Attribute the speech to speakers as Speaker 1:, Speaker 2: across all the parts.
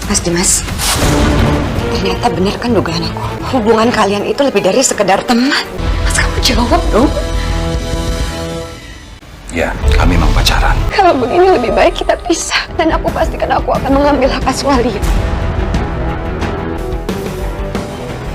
Speaker 1: Mas Dimas, ternyata benar kan dugaan aku. Hubungan kalian itu lebih dari sekedar teman. Mas, kamu jawab dong.
Speaker 2: Ya, kami memang pacaran.
Speaker 1: Kalau begini lebih baik kita pisah. Dan aku pastikan aku akan mengambil hak asuh Alia.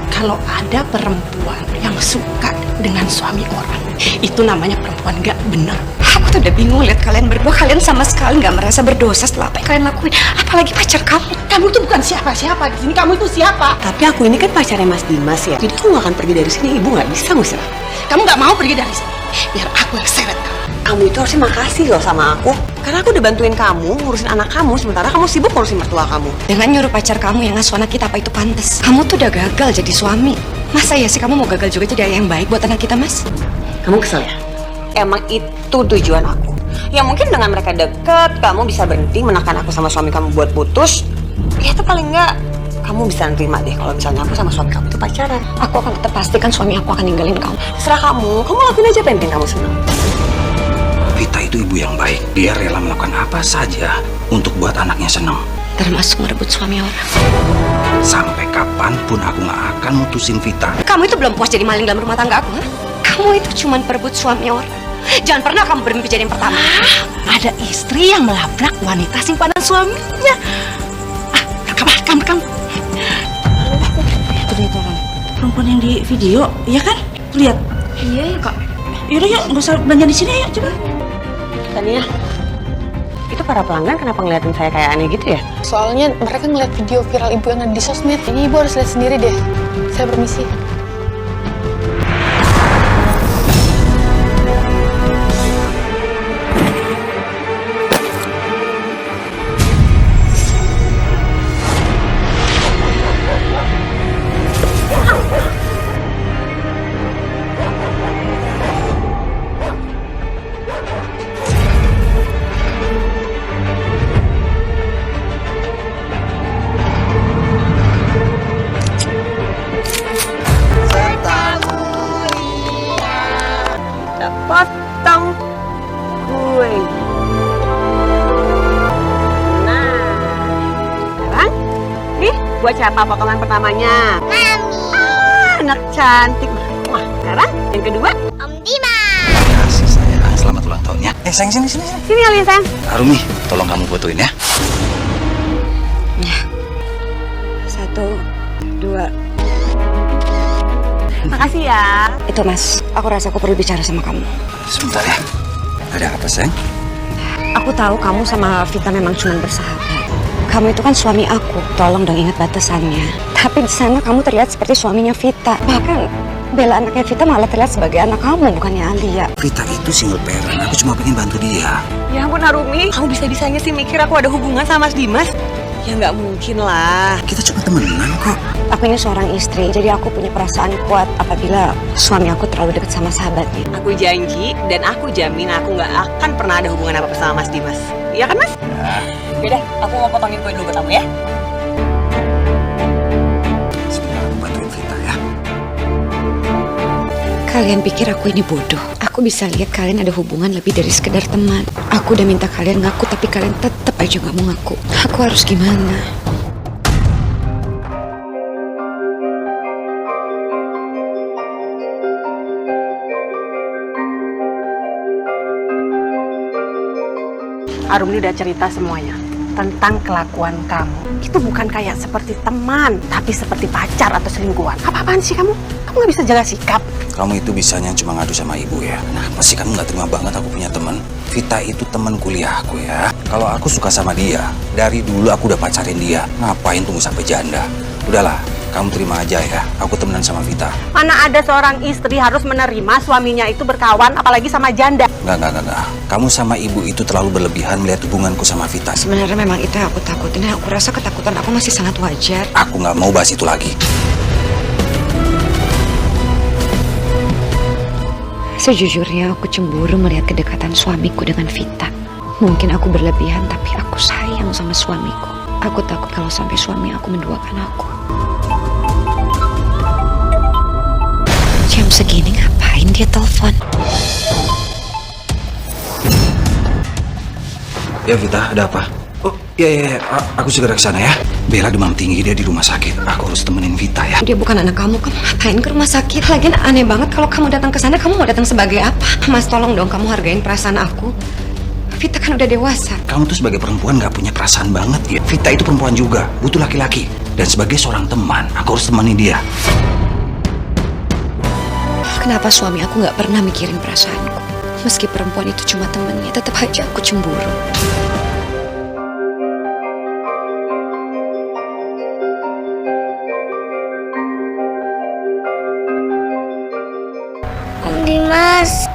Speaker 3: Kalau ada perempuan yang suka dengan suami orang, itu namanya perempuan gak benar.
Speaker 1: Aku tuh udah bingung lihat kalian berdua. Kalian sama sekali nggak merasa berdosa setelah apa yang kalian lakuin. Apalagi pacar kamu.
Speaker 3: Kamu tuh bukan siapa-siapa di sini. Kamu itu siapa?
Speaker 4: Tapi aku ini kan pacarnya Mas Dimas ya. Jadi aku gak akan pergi dari sini. Ibu gak bisa ngusir.
Speaker 3: Kamu gak mau pergi dari sini. Biar aku yang seret kamu.
Speaker 4: Kamu itu harusnya makasih loh sama aku. Karena aku udah bantuin kamu ngurusin anak kamu. Sementara kamu sibuk ngurusin mertua kamu.
Speaker 1: Dengan nyuruh pacar kamu yang ngasuh anak kita, apa itu pantas? Kamu tuh udah gagal jadi suami. Masa ya sih kamu mau gagal juga jadi ayah yang baik buat anak kita, Mas?
Speaker 4: Kamu kesel ya? Emang itu tujuan aku. Ya mungkin dengan mereka deket, kamu bisa berhenti menekan aku sama suami kamu buat putus. Ya itu paling enggak kamu bisa nerima deh kalau misalnya aku sama suami kamu itu pacaran.
Speaker 1: Aku akan tetap pastikan suami aku akan ninggalin kamu.
Speaker 4: Terserah kamu lakuin aja apa yang bikin kamu senang.
Speaker 2: Vita itu ibu yang baik. Dia rela melakukan apa saja untuk buat anaknya senang.
Speaker 1: Termasuk merebut suami orang.
Speaker 2: Sampai kapanpun aku gak akan mutusin Vita.
Speaker 1: Kamu itu belum puas jadi maling dalam rumah tangga aku, ha? Kamu itu cuma perebut suami orang. Jangan pernah kamu bermimpi jadi yang pertama.
Speaker 3: Ada istri yang melabrak wanita simpanan suaminya. Rekam.
Speaker 4: Itu dia orang.
Speaker 5: Perempuan yang di video, iya kan? Lihat.
Speaker 1: Iya ya, Kak.
Speaker 5: Yaudah yuk, nggak usah belanja di sini, ayo coba.
Speaker 4: Tania, itu para pelanggan kenapa ngeliatin saya kayak aneh gitu ya?
Speaker 6: Soalnya mereka ngeliat video viral ibu yang ada di sosmed. Ini ibu harus lihat sendiri deh. Saya permisi.
Speaker 4: Potong kue. Nah, sekarang nih buat siapa potongan pertamanya? Mami. Anak cantik. Wah, sekarang yang kedua
Speaker 7: Om Dimas.
Speaker 2: Kasih sayang, selamat ulang tahun ya. Sayang sini.
Speaker 4: sini Alin sayang.
Speaker 2: Arumi, tolong kamu fotoin ya.
Speaker 1: 1, 2.
Speaker 4: Makasih ya.
Speaker 1: Itu, Mas. Aku rasa aku perlu bicara sama kamu.
Speaker 2: Sebentar ya. Ada apa sayang?
Speaker 1: Aku tahu kamu sama Vita memang cuma bersahabat. Kamu itu kan suami aku. Tolong dong ingat batasannya. Tapi di sana kamu terlihat seperti suaminya Vita. Bahkan bela anaknya Vita malah terlihat sebagai anak kamu, bukannya Alia.
Speaker 2: Vita itu single parent. Aku cuma pengen bantu dia.
Speaker 4: Ya ampun Arumi, kamu bisa-bisanya sih mikir aku ada hubungan sama Mas Dimas? Ya nggak mungkin lah.
Speaker 2: Kita cuma temenan kok.
Speaker 1: Aku ini seorang istri, jadi aku punya perasaan kuat apabila suami aku terlalu dekat sama sahabatnya.
Speaker 4: Aku janji dan aku jamin aku nggak akan pernah ada hubungan apa-apa sama Mas Dimas. Iya kan Mas? Yaudah, aku mau potongin kue dulu buat kamu ya.
Speaker 2: Sebentar aku bantuin Vita ya.
Speaker 1: Kalian pikir aku ini bodoh? Aku bisa lihat kalian ada hubungan lebih dari sekedar teman. Aku udah minta kalian ngaku, tapi kalian tetap aja nggak mau ngaku. Aku harus gimana?
Speaker 3: Arumi udah cerita semuanya tentang kelakuan kamu. Itu bukan kayak seperti teman, tapi seperti pacar atau selingkuhan. Apa-apaan sih kamu? Kamu nggak bisa jaga sikap.
Speaker 2: Kamu itu bisanya cuma ngadu sama ibu ya. Nah, pasti kamu nggak terima banget aku punya teman. Vita itu teman kuliah aku ya. Kalau aku suka sama dia, dari dulu aku udah pacarin dia. Ngapain tunggu sampai janda? Udahlah, kamu terima aja ya. Aku temenan sama Vita.
Speaker 3: Mana ada seorang istri harus menerima suaminya itu berkawan, apalagi sama janda.
Speaker 2: Enggak. Kamu sama ibu itu terlalu berlebihan melihat hubunganku sama Vita.
Speaker 1: Sebenarnya memang itu yang aku takutin. Aku rasa ketakutan aku masih sangat wajar.
Speaker 2: Aku nggak mau bahas itu lagi.
Speaker 1: Sejujurnya aku cemburu melihat kedekatan suamiku dengan Vita. Mungkin aku berlebihan, tapi aku sayang sama suamiku. Aku takut kalau sampai suami aku menduakan aku. Jam segini ngapain dia telepon?
Speaker 2: Ya Vita, ada apa? Oh, iya, aku segera ke sana ya. Bella demam tinggi, dia di rumah sakit. Aku harus temenin Vita ya.
Speaker 1: Dia bukan anak kamu ngapain ke rumah sakit? Lagian aneh banget kalau kamu datang ke sana, kamu mau datang sebagai apa? Mas, tolong dong kamu hargain perasaan aku. Vita kan udah dewasa.
Speaker 2: Kamu tuh sebagai perempuan gak punya perasaan banget ya. Vita itu perempuan juga, butuh laki-laki. Dan sebagai seorang teman, aku harus temani dia.
Speaker 1: Kenapa suami aku nggak pernah mikirin perasaanku? Meski perempuan itu cuma temennya, tetap aja aku cemburu.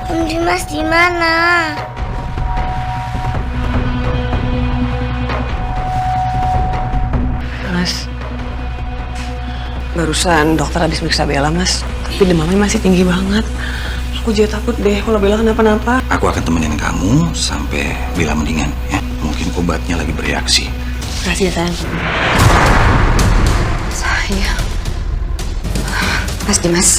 Speaker 7: Om Dimas di mana?
Speaker 3: Mas, barusan dokter habis periksa Bella, Mas. Tapi demamnya masih tinggi banget. Aku juga takut deh kalau Bella kenapa-napa.
Speaker 2: Aku akan temenin kamu sampai Bella mendingan ya. Mungkin obatnya lagi bereaksi.
Speaker 3: Makasih ya, sayang.
Speaker 1: Sayang. Mas Dimas.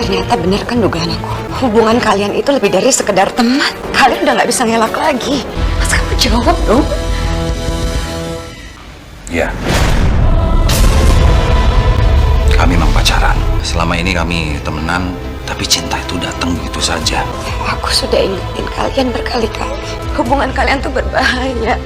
Speaker 1: Ternyata benar kan dugaan aku. Hubungan kalian itu lebih dari sekedar teman. Kalian udah nggak bisa ngelak lagi. Mas, kamu jawab dong.
Speaker 2: Ya. Kami memang pacaran. Selama ini kami temenan, tapi cinta itu datang begitu saja.
Speaker 1: Aku sudah ingetin kalian berkali-kali. Hubungan kalian tuh berbahaya.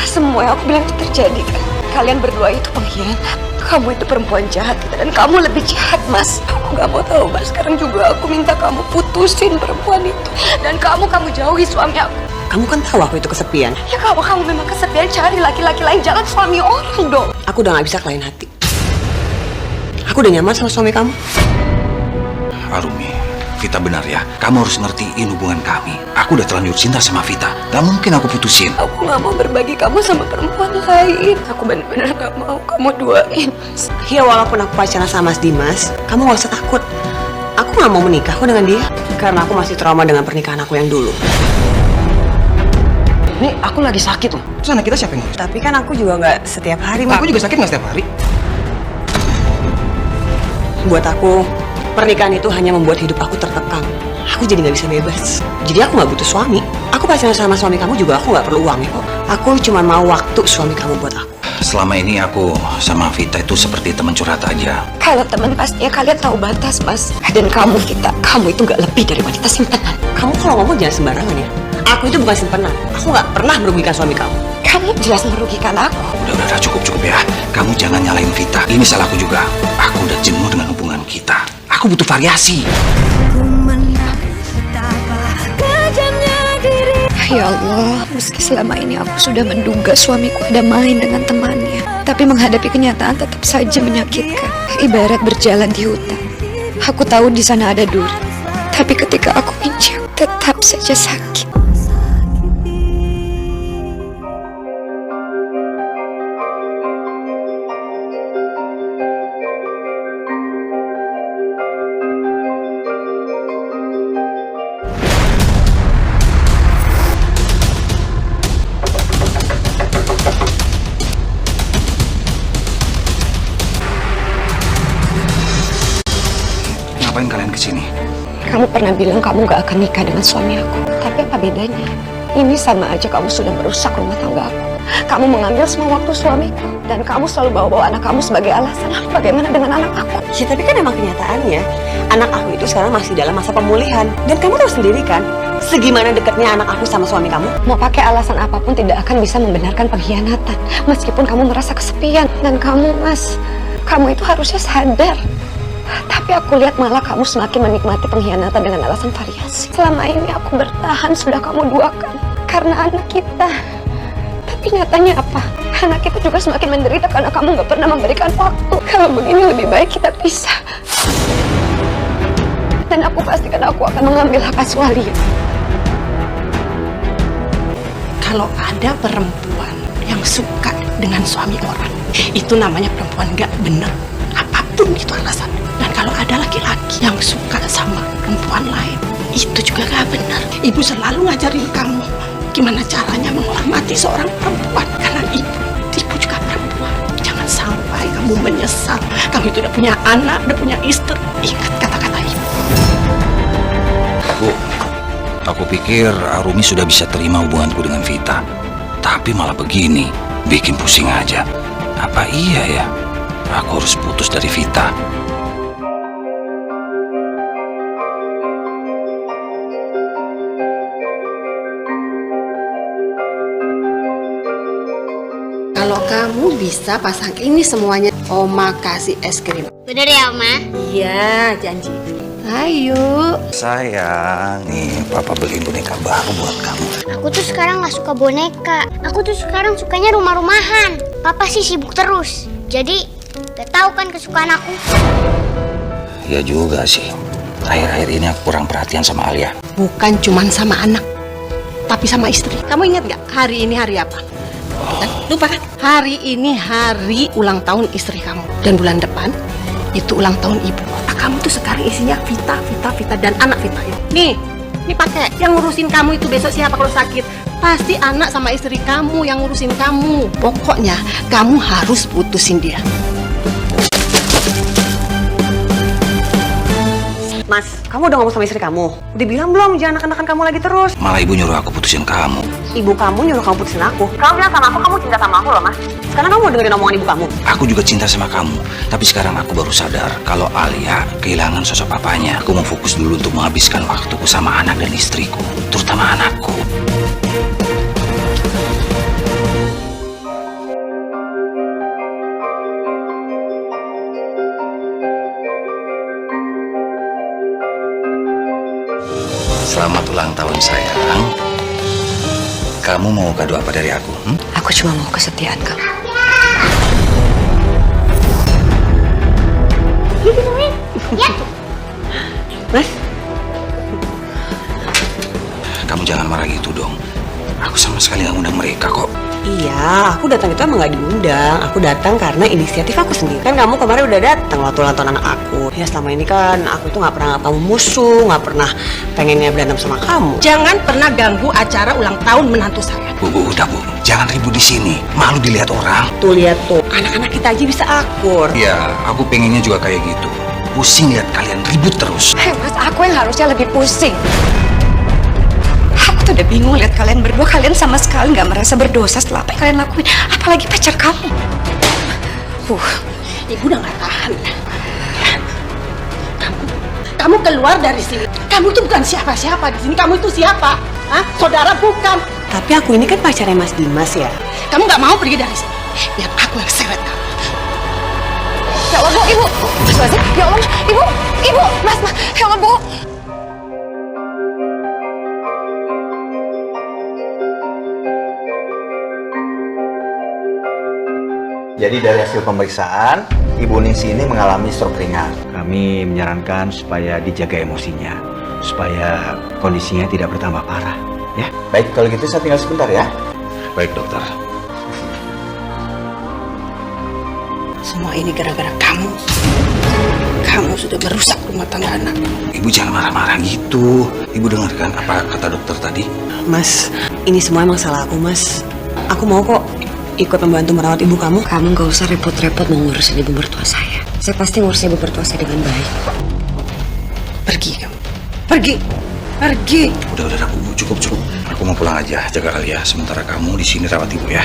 Speaker 1: Semua yang aku bilang itu terjadi kan. Kalian berdua itu pengkhianat. Kamu itu perempuan jahat dan kamu lebih jahat, Mas. Aku gak mau tahu, Mas. Sekarang juga aku minta kamu putusin perempuan itu. Dan kamu jauhi suami aku.
Speaker 3: Kamu kan tahu aku itu kesepian.
Speaker 1: Ya kalau kamu memang kesepian, cari laki-laki lain. Jangan suami orang dong.
Speaker 3: Aku udah gak bisa kelain hati. Aku udah nyaman sama suami kamu.
Speaker 2: Arumi, Vita benar ya. Kamu harus ngertiin hubungan kami. Aku udah terlanjur cinta sama Vita. Gak mungkin aku putusin.
Speaker 1: Aku gak mau berbagi kamu sama perempuan lain. Aku benar-benar gak mau kamu duain, Mas.
Speaker 3: Ya walaupun aku pacaran sama Mas Dimas, kamu gak usah takut. Aku gak mau menikah kok dengan dia. Karena aku masih trauma dengan pernikahan aku yang dulu.
Speaker 8: Nih, aku lagi sakit loh. Terus anak kita siapa yang ngurus?
Speaker 3: Tapi kan aku juga gak setiap hari,
Speaker 8: Aku juga sakit nggak setiap hari?
Speaker 3: Buat aku, pernikahan itu hanya membuat hidup aku terkekang. Aku jadi gak bisa bebas. Jadi aku gak butuh suami. Aku pacaran sama suami kamu juga aku gak perlu uangnya kok. Aku cuma mau waktu suami kamu buat aku.
Speaker 2: Selama ini aku sama Vita itu seperti teman curhat aja.
Speaker 1: Kalau teman pastinya kalian tahu batas, Mas. Dan kamu itu gak lebih dari wanita simpanan.
Speaker 3: Kamu kalau ngomong jangan sembarangan ya. Aku itu bukan simpanan. Aku gak pernah merugikan suami kamu.
Speaker 1: Kamu jelas merugikan aku.
Speaker 2: Udah, cukup ya. Kamu jangan nyalain Vita. Ini salahku juga. Aku udah jenuh dengan hubungan kita. Aku butuh variasi.
Speaker 1: Ya Allah, meski selama ini aku sudah menduga suamiku ada main dengan temannya, tapi menghadapi kenyataan tetap saja menyakitkan. Ibarat berjalan di hutan. Aku tahu di sana ada duri, tapi ketika aku injak, tetap saja sakit.
Speaker 2: Ngapain kalian kesini?
Speaker 1: Kamu pernah bilang kamu gak akan nikah dengan suami aku. Tapi apa bedanya? Ini sama aja kamu sudah merusak rumah tangga aku. Kamu mengambil semua waktu suamiku. Dan kamu selalu bawa-bawa anak kamu sebagai alasan. Lalu bagaimana dengan anak aku?
Speaker 3: Ya tapi kan emang kenyataannya, anak aku itu sekarang masih dalam masa pemulihan. Dan kamu tahu sendiri kan, segimana dekatnya anak aku sama suami kamu.
Speaker 1: Mau pakai alasan apapun tidak akan bisa membenarkan pengkhianatan. Meskipun kamu merasa kesepian. Dan kamu, Mas, kamu itu harusnya sadar. Tapi aku lihat malah kamu semakin menikmati pengkhianatan dengan alasan variasi. Selama ini aku bertahan sudah kamu duakan karena anak kita. Tapi nyatanya apa? Anak kita juga semakin menderita karena kamu gak pernah memberikan waktu. Kalau begini lebih baik kita pisah. Dan aku pastikan aku akan mengambil hak asuh Alia.
Speaker 9: Kalau ada perempuan yang suka dengan suami orang, itu namanya perempuan gak benar. Apapun itu alasannya. Dan kalau ada laki-laki yang suka sama perempuan lain, itu juga gak benar. Ibu selalu ngajarin kamu gimana caranya menghormati seorang perempuan. Karena ibu juga perempuan. Jangan sampai kamu menyesal. Kamu itu udah punya anak, udah punya istri. Ingat kata-kata ibu.
Speaker 2: Bu, aku pikir Arumi sudah bisa terima hubunganku dengan Vita. Tapi malah begini, bikin pusing aja. Apa iya ya? Aku harus putus dari Vita.
Speaker 9: Kalau kamu bisa pasang ini semuanya, Oma kasih es krim.
Speaker 7: Bener ya, Oma?
Speaker 9: Iya, janji. Ayo.
Speaker 2: Sayang, nih papa beliin boneka baru buat kamu.
Speaker 7: Aku tuh sekarang nggak suka boneka. Aku tuh sekarang sukanya rumah-rumahan. Papa sih sibuk terus. Jadi, gak tahu kan kesukaan aku.
Speaker 2: Ya juga sih. Akhir-akhir ini aku kurang perhatian sama Alia.
Speaker 9: Bukan cuman sama anak, tapi sama istri. Kamu ingat gak hari ini hari apa? Lupa kan? Hari ini hari ulang tahun istri kamu. Dan bulan depan itu ulang tahun ibu. Kamu tuh sekarang isinya Vita dan anak Vita ya. Nih pakai. Yang ngurusin kamu itu besok siapa kalau sakit? Pasti anak sama istri kamu yang ngurusin kamu. Pokoknya kamu harus putusin dia.
Speaker 3: Mas, kamu udah ngomong sama istri kamu? Udah bilang belum jangan anak-anakan kamu lagi terus?
Speaker 2: Malah ibu nyuruh aku putusin kamu.
Speaker 3: Ibu kamu nyuruh kamu putusin aku. Kamu bilang sama aku, kamu cinta sama aku loh, Mas. Sekarang kamu mau dengerin omongan ibu kamu?
Speaker 2: Aku juga cinta sama kamu. Tapi sekarang aku baru sadar kalau Alia kehilangan sosok papanya. Aku mau fokus dulu untuk menghabiskan waktuku sama anak dan istriku. Terutama anakku. Selamat ulang tahun sayang. Kamu mau kado apa dari aku?
Speaker 1: Aku cuma mau kesetiaan kamu.
Speaker 3: Mas,
Speaker 2: Kamu jangan marah gitu dong. Aku sama sekali nggak ngundang mereka kok.
Speaker 3: iya, aku datang itu emang gak diundang. Aku datang karena inisiatif aku sendiri. Kan kamu kemarin udah datang waktu ulang tahun anak aku. Ya selama ini kan aku tuh gak pernah anggap kamu musuh, gak pernah pengennya berantem sama kamu.
Speaker 9: Jangan pernah ganggu acara ulang tahun menantu saya.
Speaker 2: Bu, udah bu. Jangan ribut di sini. Malu dilihat orang.
Speaker 3: Tuh lihat tuh, anak-anak kita aja bisa akur.
Speaker 2: Ya, aku pengennya juga kayak gitu. Pusing lihat kalian ribut terus.
Speaker 1: Hei mas, aku yang harusnya lebih pusing. Aku tuh udah bingung lihat kalian berdua. Kalian sama sekali nggak merasa berdosa setelah apa yang kalian lakuin. Apalagi pacar kamu.
Speaker 9: Ibu udah gak tahan. Kamu keluar dari sini. Kamu tuh bukan siapa-siapa di sini. Kamu itu siapa? Hah? Saudara bukan.
Speaker 3: Tapi aku ini kan pacarnya Mas Dimas ya.
Speaker 9: Kamu gak mau pergi dari sini. Biar aku yang seret kamu.
Speaker 1: Ya Allah bu, ibu. Ya Allah, ibu, mas, ya Allah bu.
Speaker 10: Jadi dari hasil pemeriksaan, Ibu Ningsi ini mengalami stroke ringan. Kami menyarankan supaya dijaga emosinya, supaya kondisinya tidak bertambah parah. Ya, baik kalau gitu saya tinggal sebentar ya.
Speaker 2: Baik dokter.
Speaker 9: Semua ini gara-gara kamu. Kamu sudah merusak rumah tangga anak.
Speaker 2: Ibu jangan marah-marah gitu. Ibu dengarkan apa kata dokter tadi?
Speaker 3: Mas, ini semua emang salah aku, Mas. Aku mau kok ikut membantu merawat ibu kamu.
Speaker 1: Kamu gak usah repot-repot mengurusin ibu mertua saya. Saya pasti ngurus ibu mertua saya dengan baik.
Speaker 9: Pergi kamu. Pergi.
Speaker 2: Udah, Bu. Cukup. Aku mau pulang aja. Jaga Alia. Sementara kamu di sini rawat ibu ya.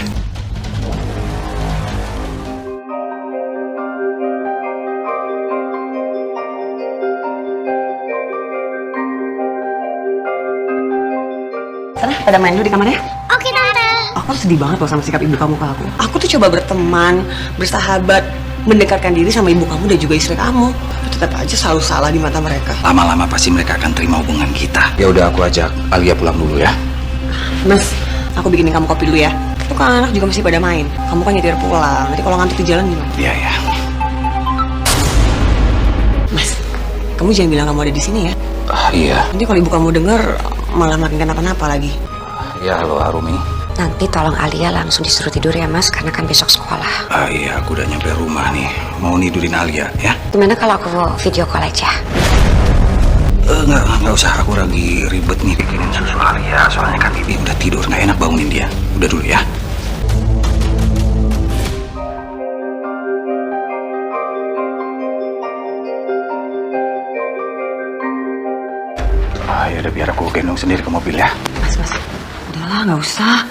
Speaker 3: Sana, pada main dulu di kamarnya.
Speaker 7: Oke, Tante.
Speaker 3: Aku tuh sedih banget loh sama sikap ibu kamu ke aku. Aku tuh coba berteman, bersahabat, mendekatkan diri sama ibu kamu dan juga istri kamu. Tapi tetap aja selalu salah di mata mereka.
Speaker 2: Lama-lama pasti mereka akan terima hubungan kita. Ya udah, aku ajak Alia pulang dulu ya.
Speaker 3: Mas, aku bikinin kamu kopi dulu ya. Itu kan anak juga masih pada main. Kamu kan nyetir pulang. Nanti kalau ngantuk di jalan gimana?
Speaker 2: Iya.
Speaker 3: Mas, kamu jangan bilang kamu ada di sini ya.
Speaker 2: Iya.
Speaker 3: Nanti kalau ibu kamu dengar malah makin kenapa-napa lagi.
Speaker 2: Ya, halo Arumi.
Speaker 1: Nanti tolong Alia langsung disuruh tidur ya mas, karena kan besok sekolah.
Speaker 2: Iya, aku udah nyampe rumah nih. Mau nidurin Alia ya?
Speaker 1: Gimana kalau aku video call aja?
Speaker 2: Nggak usah. Aku lagi ribet nih bikinin susu Alia. Soalnya kan Bibi udah tidur, nggak enak bangunin dia. Udah dulu ya. Ya udah, biar aku gendong sendiri ke mobil ya.
Speaker 3: Mas, udahlah nggak usah.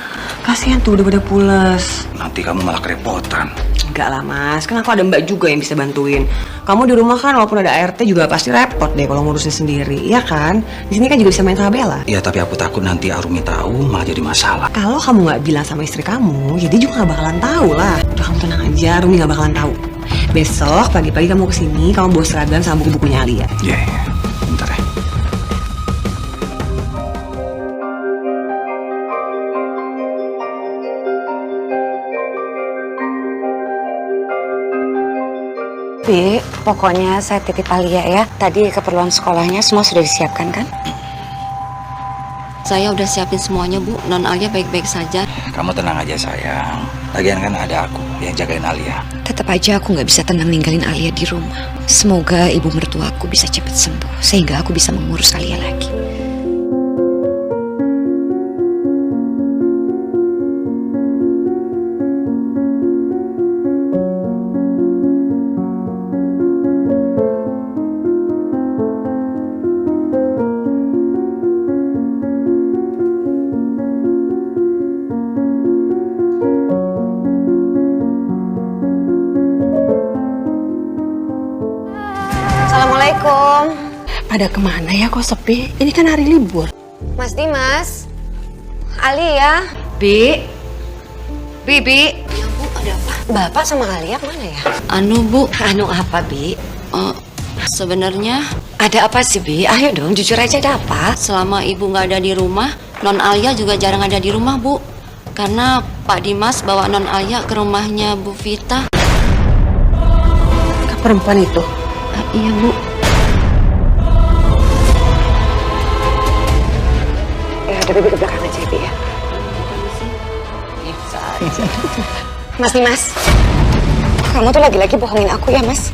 Speaker 3: Kasihan tuh udah pada pules.
Speaker 2: Nanti kamu malah kerepotan.
Speaker 3: Enggak lah mas, kan aku ada mbak juga yang bisa bantuin. Kamu di rumah kan walaupun ada ART juga pasti repot deh kalau ngurusin sendiri, ya kan? Di sini kan juga bisa main sama Bella.
Speaker 2: Ya tapi aku takut nanti Arumi tahu malah jadi masalah.
Speaker 3: Kalau kamu nggak bilang sama istri kamu, ya dia juga nggak bakalan tahu lah. Udah kamu tenang aja, Arumi nggak bakalan tahu. Besok pagi-pagi kamu kesini, kamu bawa seragam sama buku-bukunya Alia.
Speaker 2: Iya, bentar ya.
Speaker 1: Bi, pokoknya saya titip Alia ya. Tadi keperluan sekolahnya semua sudah disiapkan kan?
Speaker 11: Saya udah siapin semuanya, Bu. Non Alia baik-baik saja.
Speaker 2: Kamu tenang aja sayang. Lagian kan ada aku yang jagain Alia.
Speaker 1: Tetap aja aku nggak bisa tenang ninggalin Alia di rumah. Semoga ibu mertuaku bisa cepat sembuh sehingga aku bisa mengurus Alia lagi.
Speaker 4: Assalamualaikum.
Speaker 9: Pada kemana ya kok sepi? Ini kan hari libur.
Speaker 4: Mas Dimas. Alia.
Speaker 1: Bi.
Speaker 11: Ya, Bu, ada apa?
Speaker 4: Bapak sama Alia mana ya?
Speaker 11: Anu, Bu.
Speaker 1: Anu apa, Bi?
Speaker 11: Sebenarnya
Speaker 1: Ada apa sih, Bi? Ayo dong, jujur aja ada apa?
Speaker 11: selama Ibu nggak ada di rumah, Non Alia juga jarang ada di rumah, Bu. Karena Pak Dimas bawa Non Alia ke rumahnya Bu Vita.
Speaker 9: Ke perempuan itu.
Speaker 11: Iya, Bu.
Speaker 1: Ya udah, Bibi ke belakang aja, Bi ya. Mas Dimas, kamu tuh lagi-lagi bohongin aku ya, Mas.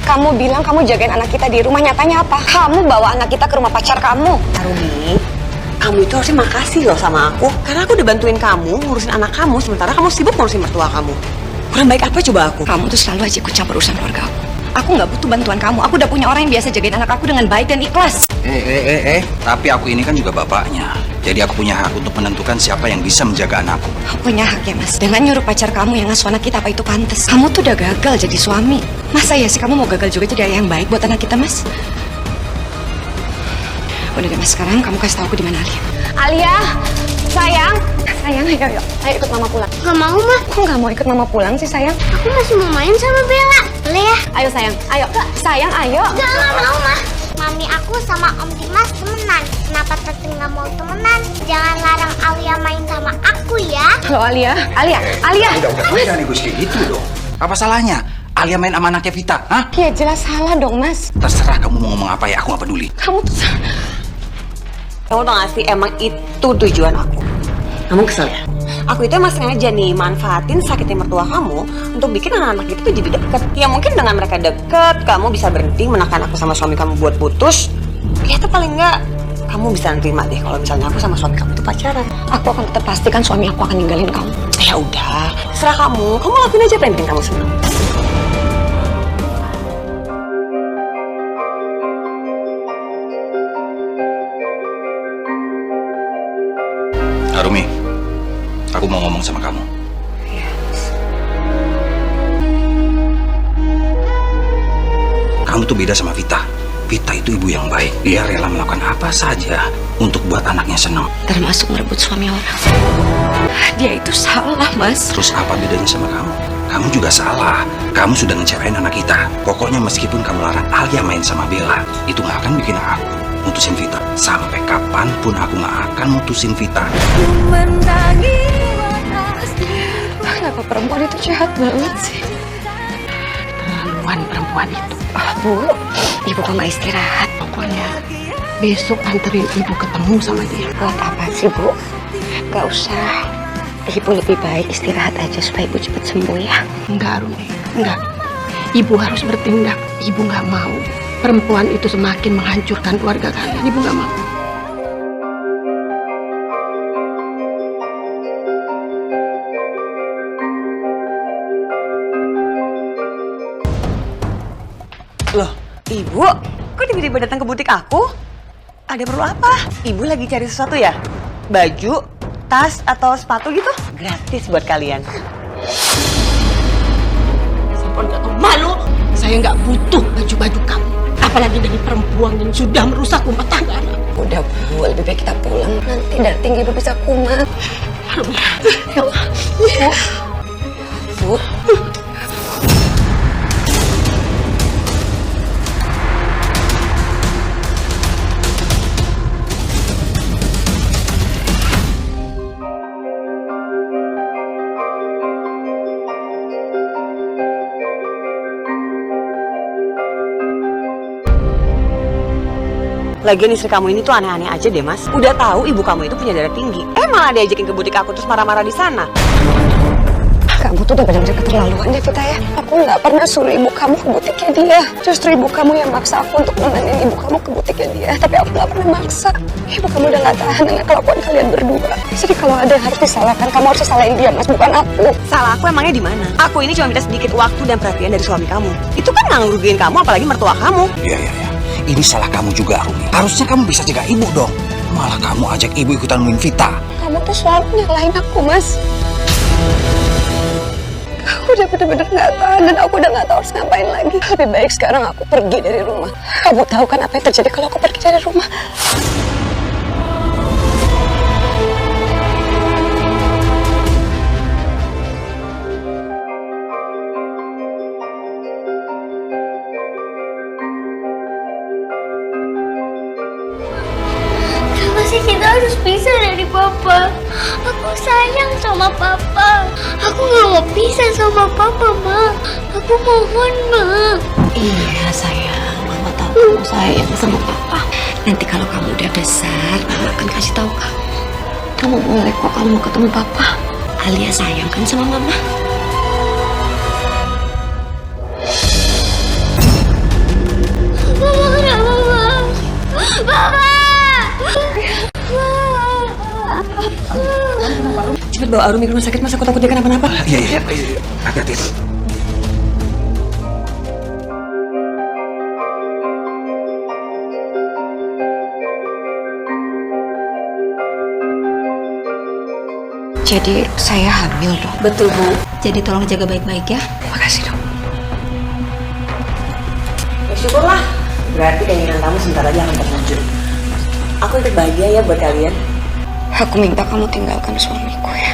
Speaker 1: Kamu bilang kamu jagain anak kita di rumah, nyatanya apa? Kamu bawa anak kita ke rumah pacar kamu.
Speaker 3: Arumi, kamu itu harusnya makasih loh sama aku. Karena aku udah bantuin kamu ngurusin anak kamu, sementara kamu sibuk ngurusin mertua kamu. Kurang baik apa coba aku?
Speaker 1: Kamu tuh selalu aja ikut campur urusan keluarga aku. Aku nggak butuh bantuan kamu. Aku udah punya orang yang biasa jagain anak aku dengan baik dan ikhlas.
Speaker 2: Tapi aku ini kan juga bapaknya. Jadi aku punya hak untuk menentukan siapa yang bisa menjaga anakku.
Speaker 1: Aku punya hak ya, Mas. Dengan nyuruh pacar kamu yang ngasuh anak kita, apa itu pantas? Kamu tuh udah gagal jadi suami. Masa ya sih kamu mau gagal juga jadi ayah yang baik buat anak kita, Mas? Udah deh, Mas. Sekarang kamu kasih tahu aku di mana Alia.
Speaker 4: Alia, sayang.
Speaker 1: Sayang, ayo ikut mama pulang.
Speaker 7: Gak mau, mah.
Speaker 1: Kok nggak mau ikut mama pulang sih, sayang?
Speaker 7: Aku masih mau main sama Bella. Boleh ya?
Speaker 1: Ayo, sayang. Ayo. Sayang, ayo.
Speaker 7: Gak mau, mah. Mami aku sama Om Dimas temenan. Kenapa Tete nggak mau temenan? Jangan larang Alia main sama aku ya.
Speaker 1: Halo, Alia. Alia.
Speaker 2: Udah, jangan egois kayak gitu dong. Apa salahnya? Alia main sama anaknya Vita, hah?
Speaker 1: Ya jelas salah dong, Mas.
Speaker 2: Terserah kamu mau ngomong apa ya, aku gak peduli.
Speaker 1: Kamu tuh
Speaker 4: Kamu tau gak sih, emang itu tujuan aku.
Speaker 3: Kamu kesel ya?
Speaker 4: Aku itu emang sengaja nih manfaatin sakitnya mertua kamu untuk bikin anak-anak itu tuh jadi deket. Ya mungkin dengan mereka deket, kamu bisa berhenti menekan aku sama suami kamu buat putus. Ya itu paling enggak kamu bisa nerima deh kalau misalnya aku sama suami kamu itu pacaran.
Speaker 1: aku akan tetap pastikan suami aku akan ninggalin kamu.
Speaker 4: Ya udah, serah kamu. Kamu lakuin aja apa yang bikin kamu senang.
Speaker 2: Arumi, aku mau ngomong sama kamu. Kamu tuh beda sama Vita. Vita itu ibu yang baik. Dia rela melakukan apa saja untuk buat anaknya senang.
Speaker 1: Termasuk merebut suami orang. Dia itu salah, Mas.
Speaker 2: Terus apa bedanya sama kamu? Kamu juga salah. Kamu sudah ngecewain anak kita. Pokoknya meskipun kamu larang Alia main sama Bella, itu gak akan bikin aku mutusin Vita. Sampai kapanpun aku gak akan mutusin Vita.
Speaker 1: Kenapa perempuan itu jahat banget sih?
Speaker 9: Terlaluan perempuan itu.
Speaker 1: Bu, ibu kok nggak istirahat?
Speaker 9: Pokoknya besok anterin ibu ketemu sama dia.
Speaker 1: Buat apa sih, Bu? Gak usah. Ibu lebih baik istirahat aja supaya ibu cepat sembuh ya.
Speaker 9: Enggak, Rumi. Enggak. Ibu harus bertindak. Ibu nggak mau perempuan itu semakin menghancurkan keluarga kalian. Ibu nggak mau.
Speaker 3: Loh, Ibu, kok tiba-tiba datang ke butik aku? Ada perlu apa? Ibu lagi cari sesuatu ya? Baju?
Speaker 4: tas atau sepatu gitu gratis buat kalian.
Speaker 9: Sampun gak tahu malu. Saya nggak butuh baju-baju kamu. Apalagi dari perempuan yang sudah merusak rumah tangga anak.
Speaker 1: Udah Bu, lebih baik kita pulang. Nanti darah Ibu bisa kumat.
Speaker 9: Ya Allah.
Speaker 1: Bu.
Speaker 4: Lagian istri kamu ini tuh aneh-aneh aja deh, Mas. Udah tahu ibu kamu itu punya darah tinggi, malah diajakin ke butik aku terus marah-marah di sana.
Speaker 1: Kamu tuh udah benar-benar keterlaluan deh, Vita ya. Aku nggak pernah suruh ibu kamu ke butiknya dia. Justru ibu kamu yang maksa aku untuk nemenin ibu kamu ke butiknya dia. Tapi aku nggak pernah maksa. Ibu kamu udah nggak tahan dengan kelakuan kalian berdua. Jadi kalau ada yang harus disalahkan, kamu harus salahin dia, Mas, bukan aku.
Speaker 4: Salah aku emangnya di mana? Aku ini cuma minta sedikit waktu dan perhatian dari suami kamu. Itu kan nggak ngerugiin kamu, apalagi mertua kamu.
Speaker 2: Iya. Ini salah kamu juga, Rumi. Harusnya kamu bisa jaga ibu dong. Malah kamu ajak ibu ikutan nemuin Vita.
Speaker 1: Kamu tuh selalu nyalahin aku, Mas. Aku udah bener-bener nggak tahan dan aku udah nggak tahu harus ngapain lagi. Lebih baik sekarang aku pergi dari rumah. Kamu tahu kan apa yang terjadi kalau aku pergi dari rumah?
Speaker 7: Kenapa sih kita harus pisah dari Papa? Aku sayang sama Papa. Aku gak mau pisah sama Papa, Ma. Aku mohon, Ma.
Speaker 1: Iya sayang, Mama tahu kamu sayang sama Papa. Nanti kalau kamu udah besar, Mama akan kasih tahu kamu. Kamu boleh kok kalau mau ketemu Papa. Alia sayang kan sama Mama.
Speaker 7: Mama kenapa, Ma? Papa!
Speaker 4: Cepet bawa Arumi ke rumah sakit, Mas. Aku takut dia kenapa-napa.
Speaker 2: Iya. Hati-hati.
Speaker 1: Jadi saya hamil dong.
Speaker 11: Betul Bu. Jadi tolong jaga baik-baik ya.
Speaker 1: Makasih dong.
Speaker 4: Ya syukurlah. Berarti keinginan kamu sebentar aja akan terwujud. Aku ikut bahagia ya buat kalian.
Speaker 1: Aku minta kamu tinggalkan suamiku ya.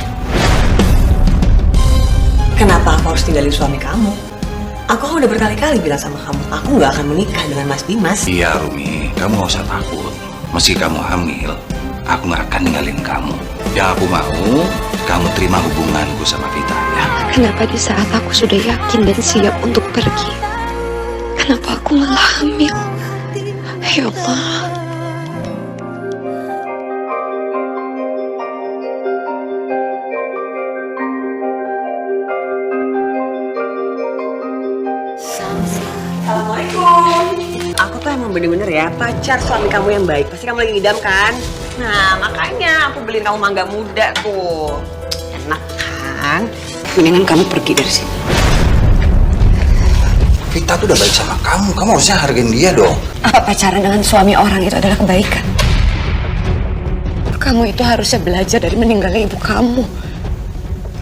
Speaker 4: Kenapa aku harus tinggalin suami kamu? Aku kan udah berkali-kali bilang sama kamu, aku nggak akan menikah dengan Mas Dimas.
Speaker 2: Iya, Rumi. Kamu gak usah takut. Meski kamu hamil, aku gak akan ninggalin kamu. Yang aku mau, kamu terima hubunganku sama Vita, ya.
Speaker 1: Kenapa di saat aku sudah yakin dan siap untuk pergi, kenapa aku malah hamil? Ya Allah.
Speaker 4: Assalamualaikum. Aku tuh emang bener-bener ya pacar suami kamu yang baik. Pasti kamu lagi ngidam kan? Nah makanya aku beliin kamu mangga muda tuh. Enak kan?
Speaker 1: Mendingan kamu pergi dari sini.
Speaker 2: Vita tuh udah baik sama kamu. Kamu harusnya hargain dia dong.
Speaker 1: Apa pacaran dengan suami orang itu adalah kebaikan? Kamu itu harusnya belajar dari meninggalnya ibu kamu.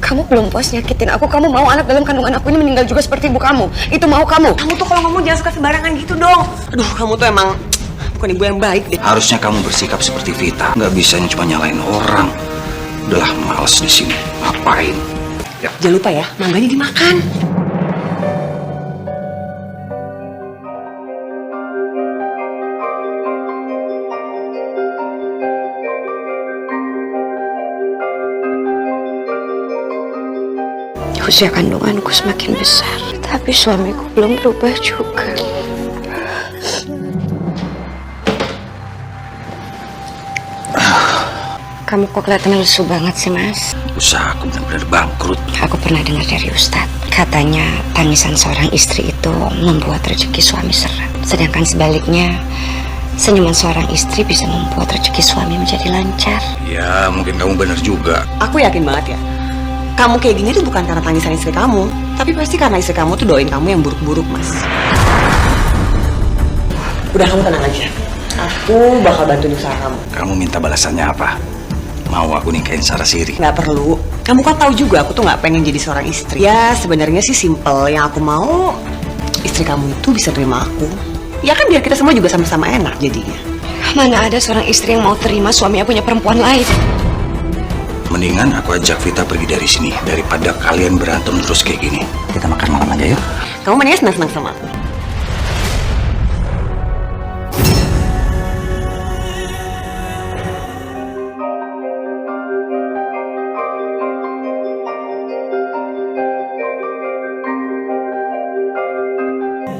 Speaker 1: Kamu belum puas nyakitin aku, kamu mau anak dalam kandungan aku ini meninggal juga seperti ibu kamu. Itu mau kamu.
Speaker 4: Kamu tuh kalau ngomong jangan suka sembarangan gitu dong. Aduh, kamu tuh emang bukan ibu yang baik deh.
Speaker 2: Harusnya kamu bersikap seperti Vita. Nggak bisa cuma nyalain orang. Udahlah, males di sini. Ngapain? Ya.
Speaker 4: Jangan lupa ya, mangganya dimakan.
Speaker 1: Usia kandunganku semakin besar, tapi suamiku belum berubah juga. Kamu kok kelihatannya lesu banget sih, Mas?
Speaker 2: Usahaku benar-benar bangkrut.
Speaker 1: Aku pernah dengar dari Ustadz, katanya tangisan seorang istri itu membuat rezeki suami seret. Sedangkan sebaliknya, senyuman seorang istri bisa membuat rezeki suami menjadi lancar.
Speaker 2: Ya, mungkin kamu benar juga.
Speaker 4: Aku yakin banget ya. Kamu kayak gini tuh bukan karena tangisan istri kamu, tapi pasti karena istri kamu tuh doain kamu yang buruk-buruk, Mas. Udah, kamu tenang aja. Aku bakal bantuin usaha kamu.
Speaker 2: Kamu minta balasannya apa? mau aku nikahin Sarasiri.
Speaker 3: Nggak perlu. Kamu kan tahu juga aku tuh nggak pengen jadi seorang istri. Ya sebenarnya sih simple. Yang aku mau istri kamu itu bisa terima aku. Ya kan biar kita semua juga sama-sama enak jadinya.
Speaker 1: Mana ada seorang istri yang mau terima suaminya punya perempuan lain.
Speaker 2: Mendingan aku ajak Vita pergi dari sini daripada kalian berantem terus kayak gini. Kita makan malam aja yuk.
Speaker 3: Kamu mendingan senang-senang sama aku.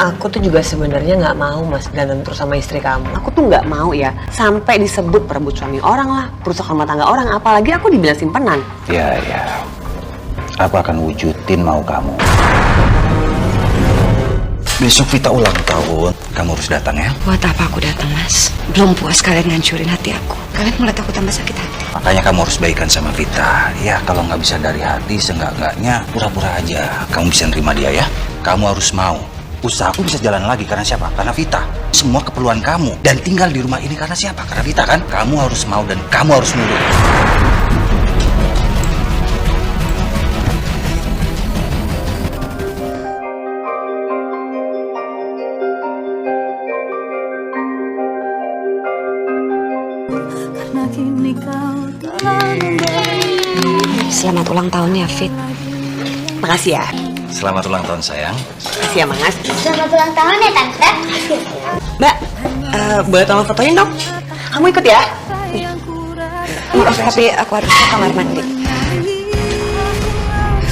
Speaker 3: Aku tuh juga sebenarnya nggak mau mas berantem terus sama istri kamu. Aku tuh nggak mau ya sampai disebut perebut suami orang lah, perusak rumah tangga orang. Apalagi aku dibilang simpenan.
Speaker 2: Ya. Aku akan wujudin mau kamu. Besok Vita ulang tahun. Kamu harus datang ya.
Speaker 1: Buat apa aku datang, Mas? Belum puas kalian ngancurin hati aku. Kalian melihat aku tambah sakit hati.
Speaker 2: Makanya kamu harus baikan sama Vita. Ya kalau nggak bisa dari hati, seenggak-enggaknya pura-pura aja. Kamu bisa nerima dia ya. Kamu harus mau. Usahaku bisa jalan lagi karena siapa? Karena Vita. Semua keperluan kamu. Dan tinggal di rumah ini karena siapa? Karena Vita kan? Kamu harus mau dan kamu harus nurut.
Speaker 1: Selamat ulang tahun ya, Fit.
Speaker 3: Makasih ya.
Speaker 2: Selamat ulang tahun sayang.
Speaker 3: Makasih ya Mas.
Speaker 7: Selamat ulang tahun ya Tante.
Speaker 3: Mbak, boleh tolong fotoin dong? Kamu ikut ya?
Speaker 1: Maaf, tapi aku harus ke kamar mandi.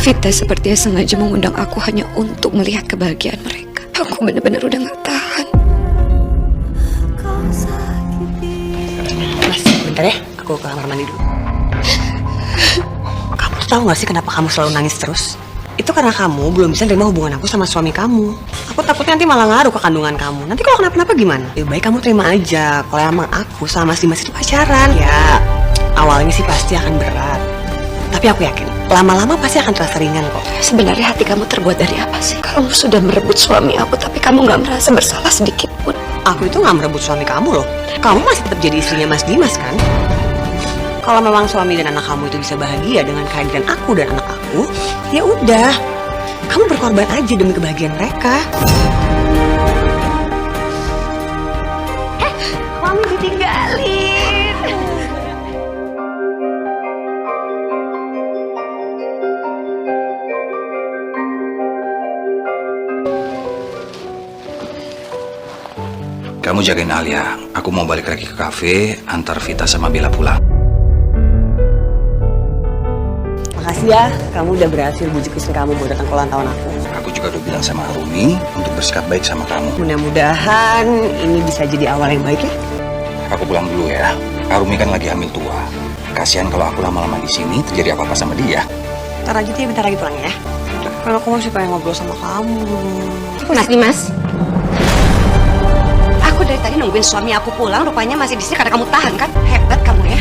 Speaker 1: Vita sepertinya sengaja mengundang aku hanya untuk melihat kebahagiaan mereka. Aku benar-benar udah gak tahan.
Speaker 3: Mas, bentar ya. Aku ke kamar mandi dulu. Kamu tahu gak sih kenapa kamu selalu nangis terus? Itu karena kamu belum bisa terima hubungan aku sama suami kamu. Aku takutnya nanti malah ngaruh ke kandungan kamu. Nanti kalau kenapa-napa gimana? Lebih baik kamu terima aja. Kalau emang aku sama Mas Dimas itu pacaran. Ya, awalnya sih pasti akan berat. Tapi aku yakin, lama-lama pasti akan terasa ringan kok.
Speaker 1: Sebenarnya hati kamu terbuat dari apa sih? Kamu sudah merebut suami aku, tapi kamu gak merasa bersalah sedikit pun.
Speaker 3: Aku itu gak merebut suami kamu loh. Kamu masih tetap jadi istrinya Mas Dimas kan? Kalau memang suami dan anak kamu itu bisa bahagia dengan kehadiran aku dan anak aku, ya udah, kamu berkorban aja demi kebahagiaan mereka. Kamu ditinggalin.
Speaker 2: Kamu jagain Alia. Aku mau balik lagi ke kafe, antar Vita sama Bella pulang.
Speaker 3: Makasih ya, kamu udah berhasil bujuk istri kamu buat datang ke ulang tahun aku.
Speaker 2: Aku juga udah bilang sama Arumi untuk bersikap baik sama kamu.
Speaker 3: Mudah-mudahan ini bisa jadi awal yang baik ya.
Speaker 2: Aku pulang dulu ya. Arumi kan lagi hamil tua. Kasihan kalau aku lama-lama di sini terjadi apa-apa sama dia.
Speaker 3: Ntar aja dia bentar lagi pulang ya. Karena aku masih pengen ngobrol sama kamu.
Speaker 1: Mas Dimas, aku dari tadi nungguin suami aku pulang, rupanya masih di sini karena kamu tahan kan? Hebat kamu ya.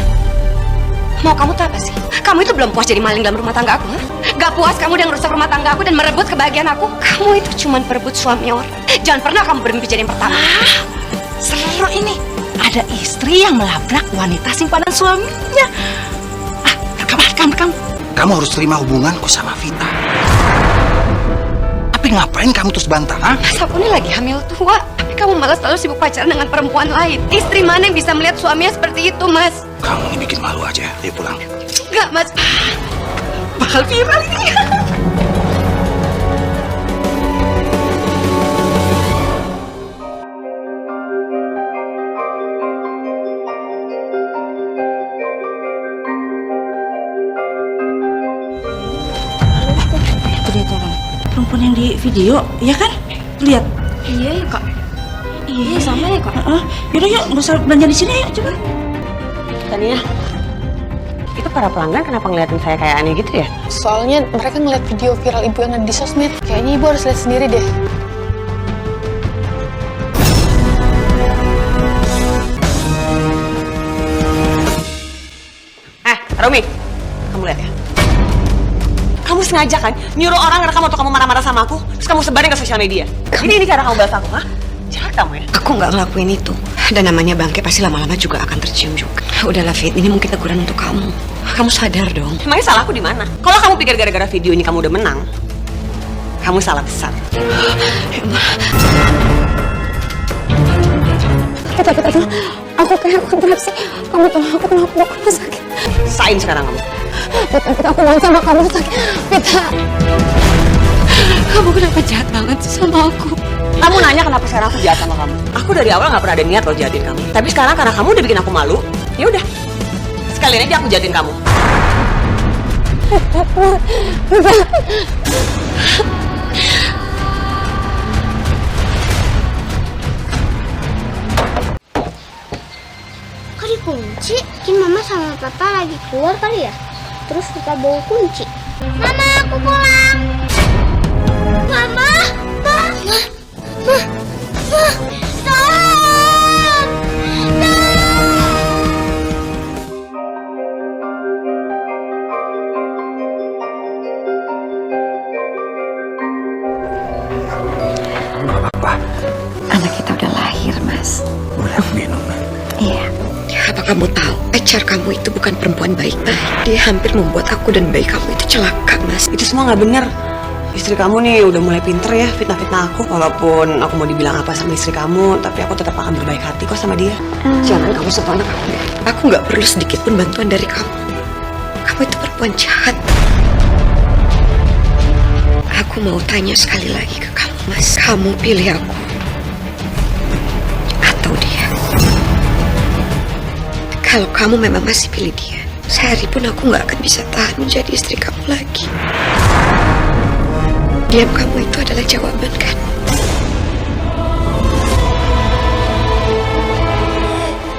Speaker 1: Mau kamu tuh apa sih? Kamu itu belum puas jadi maling dalam rumah tangga aku, ha? Gak puas kamu udah ngerusak rumah tangga aku dan merebut kebahagiaan aku? Kamu itu cuma perebut suami orang. Jangan pernah kamu bermimpi jadi yang pertama.
Speaker 9: Seru ini. Ada istri yang melabrak wanita simpanan suaminya. Rekam.
Speaker 2: Kamu harus terima hubunganku sama Vita. Tapi ngapain kamu terus bantah, ha?
Speaker 1: Mas, aku ini lagi hamil tua. Tapi kamu malah selalu sibuk pacaran dengan perempuan lain. Istri mana yang bisa melihat suaminya seperti itu, Mas?
Speaker 2: Kamu ini bikin malu aja. Ayo pulang.
Speaker 1: Enggak, Mas.
Speaker 9: Bakal viral ini.
Speaker 5: Itu lihat orang. Perempuan yang di video, ya kan? Lihat.
Speaker 7: Iya ya kak. Iya sama ya kak.
Speaker 5: Yaudah yuk, nggak usah belanja di sini yuk, coba.
Speaker 3: Tania, itu para pelanggan kenapa ngeliatin saya kayak aneh gitu ya?
Speaker 6: Soalnya mereka ngeliat video viral ibu yang ada di sosmed. Kayaknya ibu harus lihat sendiri deh.
Speaker 3: Romi, kamu lihat ya. Kamu sengaja kan nyuruh orang ngerekam waktu kamu marah-marah sama aku, terus kamu sebarin ke sosial media. Ini cara kamu balas aku, ha? Jahat kamu ya?
Speaker 9: Aku nggak ngelakuin itu. Dan namanya bangke pasti lama-lama juga akan tercium juga. Udahlah Fit, ini mungkin teguran untuk kamu. Kamu sadar dong.
Speaker 3: Emangnya salah aku di mana? Kalau kamu pikir gara-gara video ini kamu udah menang, kamu salah besar.
Speaker 1: Vita, aku kayak kontraksi. Kamu tolong aku, kenapa aku sakit?
Speaker 3: Sain sekarang kamu.
Speaker 1: Vita, aku mau sama kamu sakit. Vita.
Speaker 9: Kamu kenapa jahat banget sih sama aku?
Speaker 3: Kamu nanya kenapa sekarang aku jahat sama kamu? Aku dari awal nggak pernah ada niat loh jahatin kamu. Tapi sekarang karena kamu udah bikin aku malu, ya udah. Sekalian aja aku jahatin kamu.
Speaker 7: Kok dikunci? Mungkin mama sama papa lagi keluar kali ya? Terus lupa bawa kunci. Mama, aku pulang. Mama, tolong.
Speaker 2: Apa?
Speaker 1: Anak kita udah lahir, Mas.
Speaker 2: Udah minum.
Speaker 1: Iya.
Speaker 9: Apa kamu tahu, pacar kamu itu bukan perempuan baik-baik. Dia hampir membuat aku dan bayi kamu itu celaka, Mas.
Speaker 3: Itu semua nggak bener. Istri kamu nih udah mulai pinter ya fitnah-fitnah aku. Walaupun aku mau dibilang apa sama istri kamu, tapi aku tetap akan berbaik hati kok sama dia.
Speaker 9: Jangan kamu sentuh anak aku. Aku nggak perlu sedikit pun bantuan dari kamu. Kamu itu perempuan jahat. Aku mau tanya sekali lagi ke kamu, Mas. Kamu pilih aku atau dia? Kalau kamu memang masih pilih dia, sehari pun aku nggak akan bisa tahan menjadi istri kamu lagi. Diam kamu itu adalah jawaban, kan?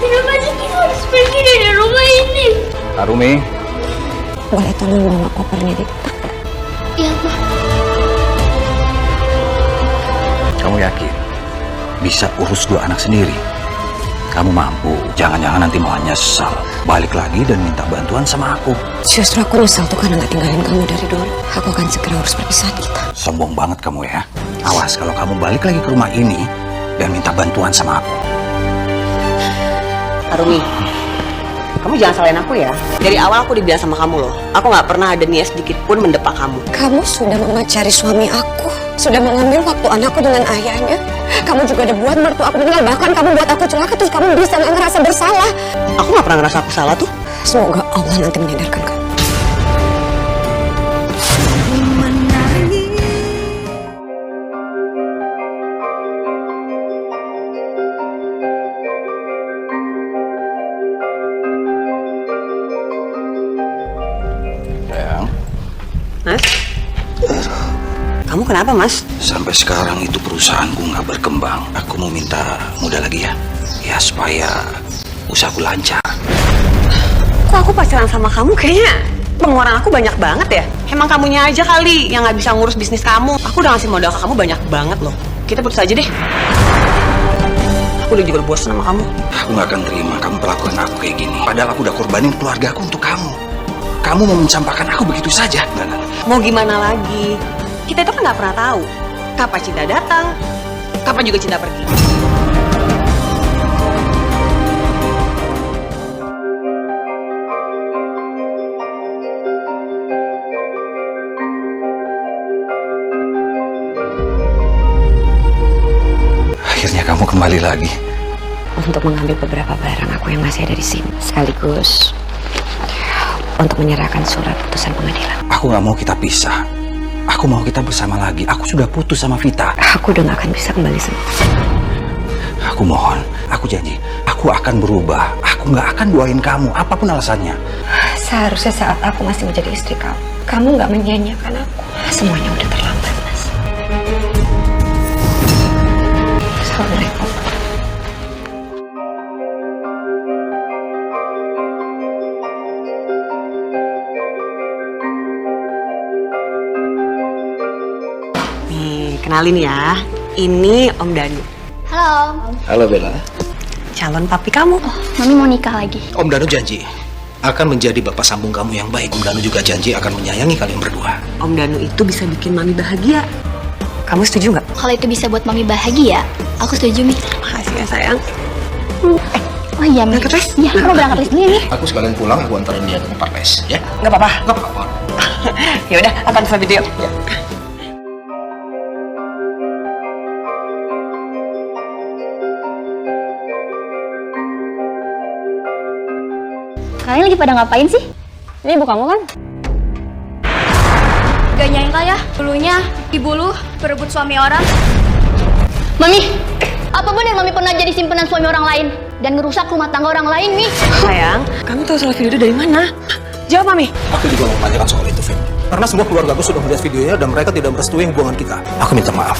Speaker 7: Kenapa kita harus pergi dari rumah ini?
Speaker 2: Arumi,
Speaker 1: Boleh tolong bawa kopernya di depan?
Speaker 7: Ya, Ma.
Speaker 2: kamu yakin bisa urus 2 anak sendiri? Kamu mampu, jangan-jangan nanti malah nyesal. Balik lagi dan minta bantuan sama aku.
Speaker 1: Justru aku nyesal tuh karena gak tinggalin kamu dari dulu. Aku akan segera urus perpisahan kita.
Speaker 2: Sombong banget kamu ya. Awas kalau kamu balik lagi ke rumah ini dan minta bantuan sama aku.
Speaker 3: Arumi, kamu jangan salahin aku ya. Dari awal aku udah bilang sama kamu loh. Aku nggak pernah ada niat sedikit pun mendepak kamu.
Speaker 1: Kamu sudah memacari suami aku. Sudah mengambil waktu anakku dengan ayahnya. Kamu juga udah buat mertua aku meninggal. Bahkan kamu buat aku celaka. Terus kamu bisa gak ngerasa bersalah.
Speaker 3: Aku nggak pernah ngerasa aku salah tuh.
Speaker 1: Semoga Allah nanti menyadarkan kamu.
Speaker 2: Sayang,
Speaker 3: Mas? Kamu kenapa, Mas?
Speaker 2: sampai sekarang itu perusahaanku nggak berkembang. Aku mau minta modal lagi ya. Ya supaya usahaku lancar.
Speaker 3: Kok aku pacaran sama kamu kayaknya pengeluaran aku banyak banget ya? Emang kamunya aja kali yang nggak bisa ngurus bisnis kamu. Aku udah ngasih modal ke kamu banyak banget loh. Kita putus aja deh. Aku udah juga bosan sama kamu.
Speaker 2: Aku nggak akan terima kamu perlakuan aku kayak gini. Padahal aku udah korbanin keluarga aku untuk kamu. Kamu mau mencampakkan aku begitu saja? Enggak.
Speaker 3: Mau gimana lagi? Kita itu kan nggak pernah tahu kapan cinta datang, kapan juga cinta pergi.
Speaker 2: Akhirnya kamu kembali lagi.
Speaker 1: Untuk mengambil beberapa barang aku yang masih ada di sini. Sekaligus untuk menyerahkan surat putusan pengadilan.
Speaker 2: Aku nggak mau kita pisah. Aku mau kita bersama lagi. Aku sudah putus sama Vita.
Speaker 1: Aku udah gak akan bisa kembali sama.
Speaker 2: Aku mohon, aku janji, aku akan berubah. Aku nggak akan doain kamu, apapun alasannya.
Speaker 1: Seharusnya saat aku masih menjadi istri kamu, kamu gak menyia-nyiakan aku. Semuanya udah terlambat, Mas. Assalamualaikum.
Speaker 3: Nih, kenalin ya. Ini Om Danu.
Speaker 7: Halo.
Speaker 10: Halo Bella.
Speaker 3: Calon papi kamu.
Speaker 7: Mami mau nikah lagi.
Speaker 8: Om Danu janji akan menjadi bapak sambung kamu yang baik. Om Danu juga janji akan menyayangi kalian berdua.
Speaker 3: Om Danu itu bisa bikin Mami bahagia.
Speaker 4: Kamu setuju nggak?
Speaker 7: Kalau itu bisa buat Mami bahagia, aku setuju, Mi.
Speaker 4: Makasih ya sayang.
Speaker 7: Oh iya, Mi.
Speaker 4: Berangkat les?
Speaker 7: Iya, aku berangkat les dulu nih.
Speaker 8: Aku sekalian pulang, aku antarin dia ke tempat les, ya?
Speaker 4: Nggak apa-apa.
Speaker 8: Nggak apa-apa.
Speaker 4: Ya udah, aku antar video. Ya.
Speaker 7: Kalian lagi pada ngapain sih?
Speaker 1: Ini ibu kamu kan?
Speaker 7: Gak nyangka ya, dulunya ibu lu berebut suami orang. Mami, apa benar Mami pernah jadi simpenan suami orang lain dan ngerusak rumah tangga orang lain, Mi?
Speaker 4: Sayang, kamu tahu soal video itu dari mana? Jawab, Mami.
Speaker 8: Aku juga mau menanyakan soal itu, Fit. Karena semua keluarga aku sudah melihat videonya dan mereka tidak merestui hubungan kita. Aku minta maaf.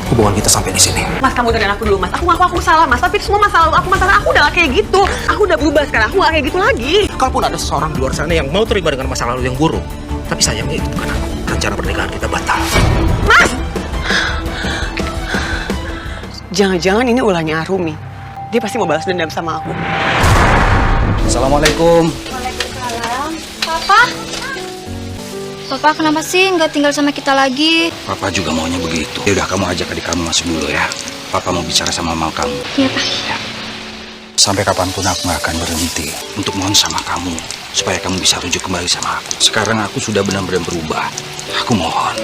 Speaker 8: Hubungan kita sampai di sini.
Speaker 4: Mas, kamu dengerin aku dulu, Mas. Aku ngaku aku salah, Mas. Tapi itu semua masalah aku udah gak kayak gitu. Aku udah berubah sekarang. Aku gak kayak gitu lagi.
Speaker 8: Kalaupun ada seseorang di luar sana yang mau terlibat dengan masa lalu yang buruk, tapi sayangnya itu bukan aku. Rencana pernikahan kita batal.
Speaker 4: Mas! Jangan-jangan ini ulahnya Arumi. Dia pasti mau balas dendam sama aku.
Speaker 2: Assalamualaikum.
Speaker 7: Waalaikumsalam. Papa? Papa kenapa sih nggak tinggal sama kita lagi?
Speaker 2: Papa juga maunya begitu. Ya udah, kamu ajak adik kamu masuk dulu ya. Papa mau bicara sama mama kamu.
Speaker 7: Iya, Pak.
Speaker 2: Ya. Sampai kapanpun aku gak akan berhenti untuk mohon sama kamu supaya kamu bisa rujuk kembali sama aku. Sekarang aku sudah benar-benar berubah. Aku mohon.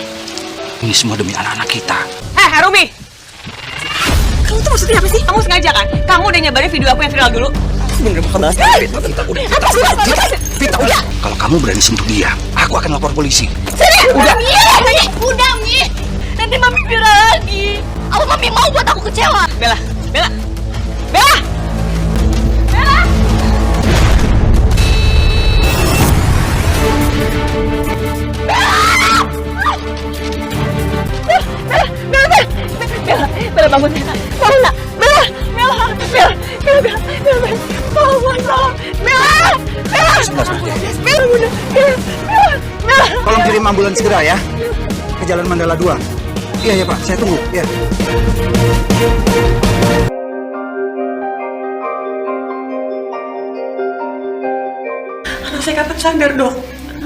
Speaker 2: Ini semua demi anak-anak kita.
Speaker 4: Arumi! Kamu tuh maksudnya apa sih? Kamu sengaja kan? Kamu udah nyebarin video aku yang viral dulu. Bener bakal balas.
Speaker 2: Vita, udah. Kalau kamu berani sentuh dia, aku akan lapor polisi.
Speaker 7: Udah, Mi. Nanti Mami viral lagi. Apa Mami mau buat aku kecewa?
Speaker 4: Bella. Bella, bangun. Bangun, nak. Bella.
Speaker 10: Tolong kirim ambulans segera ya. Ke Jalan Mandala 2. Iya ya Pak, saya tunggu. Ya.
Speaker 4: Anak saya kapan sadar, Dok?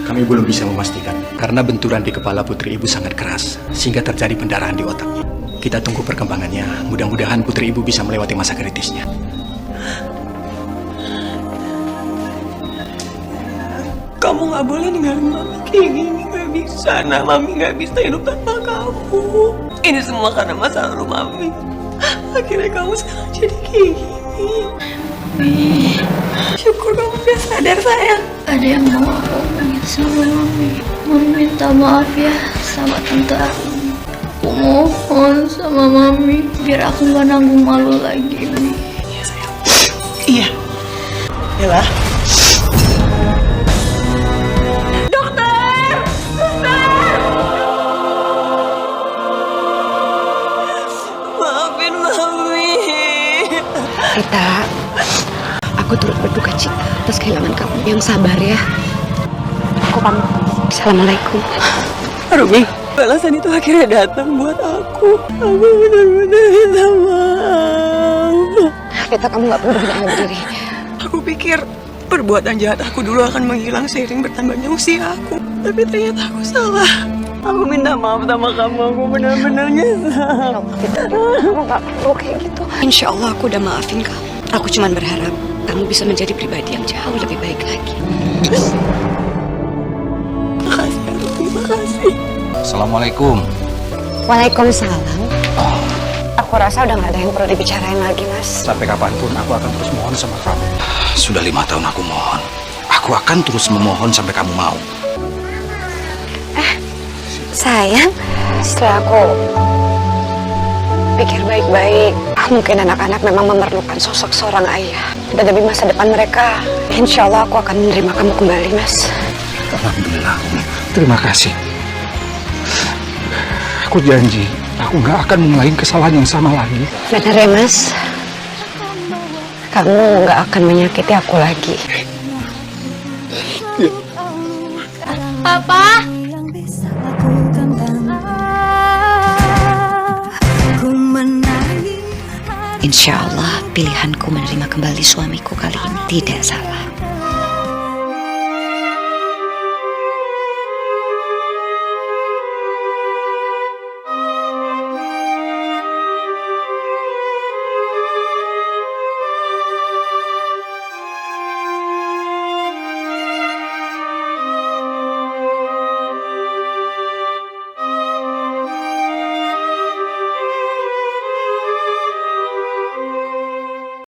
Speaker 8: Kami belum bisa memastikan karena benturan di kepala putri ibu sangat keras sehingga terjadi pendarahan di otaknya. Kita tunggu perkembangannya. Mudah-mudahan putri ibu bisa melewati masa kritisnya.
Speaker 4: Kamu gak boleh ninggalin Mami kayak gini. Gak bisa, nah. Mami gak bisa hidup tanpa kamu. Ini semua karena masa lalu Mami. Akhirnya kamu sekarang jadi kayak gini. Syukur kamu udah sadar, sayang.
Speaker 7: Ada yang mau aku omongin sama Mami. Mami minta maaf ya sama tante aku. Aku mohon sama Mami biar aku gak nanggung malu lagi, Mi.
Speaker 4: Iya, sayang. Iya. Bella.
Speaker 1: Vita, aku turut berduka cita atas kehilangan kamu. Yang sabar ya. Aku pamit. Assalamualaikum.
Speaker 4: Arumi, balasan itu akhirnya datang buat aku. Aku benar-benar minta maaf.
Speaker 1: Vita, kamu gak perlu berdiam diri.
Speaker 4: Aku pikir perbuatan jahat aku dulu akan menghilang seiring bertambahnya usia aku. Tapi ternyata aku salah. Aku minta maaf sama kamu. Aku benar-benar nyesal.
Speaker 1: Vita, kamu gak perlu kayak gitu. Insya Allah aku udah maafin kamu. Aku cuma berharap kamu bisa menjadi pribadi yang jauh lebih baik lagi.
Speaker 4: Makasih, Arumi. Makasih.
Speaker 2: Assalamualaikum.
Speaker 1: Waalaikumsalam. Aku rasa udah gak ada yang perlu dibicarain lagi, Mas.
Speaker 2: Sampai kapanpun aku akan terus mohon sama kamu. Sudah 5 tahun aku mohon. Aku akan terus memohon sampai kamu mau.
Speaker 1: Sayang, setelah aku pikir baik-baik, mungkin anak-anak memang memerlukan sosok seorang ayah. Dan demi masa depan mereka, insya Allah aku akan menerima kamu kembali, Mas.
Speaker 2: Alhamdulillah. Terima kasih. Aku janji, aku gak akan mengulangi kesalahan yang sama lagi.
Speaker 1: Benar ya, Mas? Kamu gak akan menyakiti aku lagi.
Speaker 7: Papa!
Speaker 1: Insya Allah pilihanku menerima kembali suamiku kali ini tidak salah.